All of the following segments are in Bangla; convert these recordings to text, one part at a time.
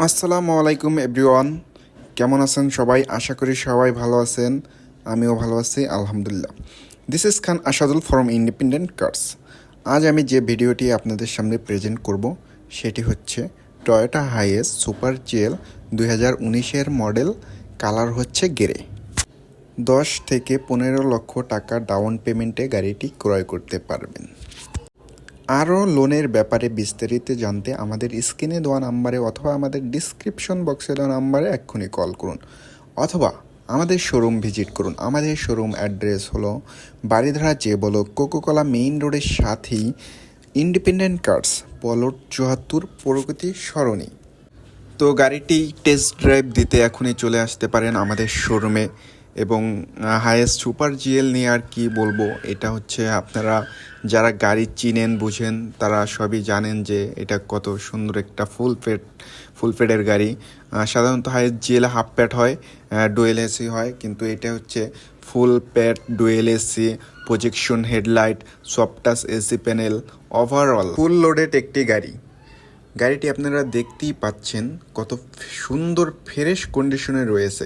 আসসালামু আলাইকুম এভরিওয়ান, কেমন আছেন সবাই? আশা করি সবাই ভালো আছেন। আমিও ভালো আছি আলহামদুলিল্লাহ। This is Khan Asadul from independent cars. আজ আমি যে ভিডিওটি আপনাদের সামনে প্রেজেন্ট করব সেটি হচ্ছে টয়োটা হাইএস সুপার জিএল 2019-এর মডেল। কালার হচ্ছে গ্রে। 10 থেকে 15 লক্ষ টাকা ডাউন পেমেন্টে গাড়িটি ক্রয় করতে পারবেন। আরও লোনের ব্যাপারে বিস্তারিত জানতে আমাদের স্ক্রিনে দেওয়া নাম্বারে অথবা আমাদের ডিসক্রিপশন বক্সে দেওয়া নাম্বারে এক্ষুনি কল করুন, অথবা আমাদের শোরুম ভিজিট করুন। আমাদের শোরুম অ্যাড্রেস হলো বারিধারা যে বলো কোকোকলা মেইন রোডের সাথেই ইন্ডিপেন্ডেন্ট কার্স, পলট 74, প্রগতি সরণি। তো গাড়িটি টেস্ট ড্রাইভ দিতে এখনই চলে আসতে পারেন আমাদের শোরুমে। এবং হাইয়েস্ট সুপার জিএল নিয়ে আর কি বলবো, এটা হচ্ছে আপনারা যারা গাড়ি চিনেন বুঝেন তারা সবই জানেন যে এটা কত সুন্দর একটা ফুল পেডের গাড়ি। সাধারণত হাইয়েস্ট জিএল হাফ প্যাড হয়, ডুয়েল এসি হয়, কিন্তু এটা হচ্ছে ফুল pad, dual AC, projection headlight, soft touch AC panel, overall full loaded একটি গাড়ি। গাড়িটি আপনারা দেখতেই পাচ্ছেন কত সুন্দর ফ্রেশ কন্ডিশনে রয়েছে,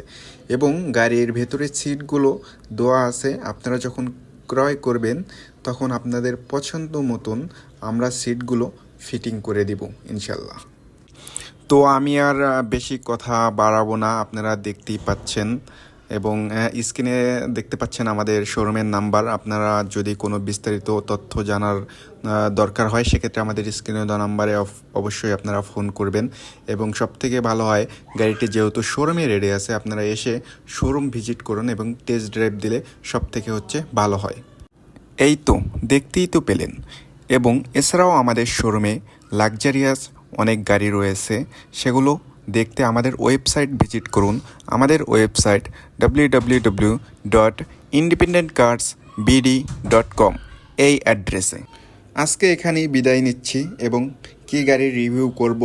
এবং গাড়ির ভেতরে সিটগুলো দেওয়া আছে। আপনারা যখন ক্রয় করবেন তখন আপনাদের পছন্দ মতন আমরা সিটগুলো ফিটিং করে দিব ইনশাল্লাহ। তো আমি আর বেশি কথা বাড়াবো না, আপনারা দেখতেই পাচ্ছেন এবং স্ক্রিনে দেখতে পাচ্ছেন আমাদের শোরুমের নাম্বার। আপনারা যদি কোনো বিস্তারিত তথ্য জানার দরকার হয় সেক্ষেত্রে আমাদের স্ক্রিনে দেওয়া নাম্বারে অবশ্যই আপনারা ফোন করবেন। এবং সবথেকে ভালো হয় গাড়িটি যেহেতু শোরুমে রেডি আছে, আপনারা এসে শোরুম ভিজিট করুন এবং টেস্ট ড্রাইভ দিলে সবথেকে হচ্ছে ভালো হয়। এই তো দেখতেই তো পেলেন। এবং এছাড়াও আমাদের শোরুমে লাক্সারিয়াস অনেক গাড়ি রয়েছে, সেগুলো দেখতে আমাদের ওয়েবসাইট ভিজিট করুন। আমাদের ওয়েবসাইট www.independentcarsbd.com এই অ্যাড্রেসে। আজকে এখানেই বিদায় নিচ্ছি, এবং কী গাড়ির রিভিউ করব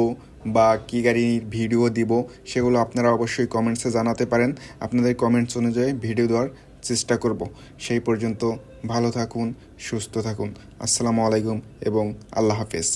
বা কী গাড়ির ভিডিও দিব সেগুলো আপনারা অবশ্যই কমেন্টসে জানাতে পারেন। আপনাদের কমেন্টস অনুযায়ী ভিডিও দেওয়ার চেষ্টা করব। সেই পর্যন্ত ভালো থাকুন, সুস্থ থাকুন। আসসালামু আলাইকুম এবং আল্লাহ হাফেজ।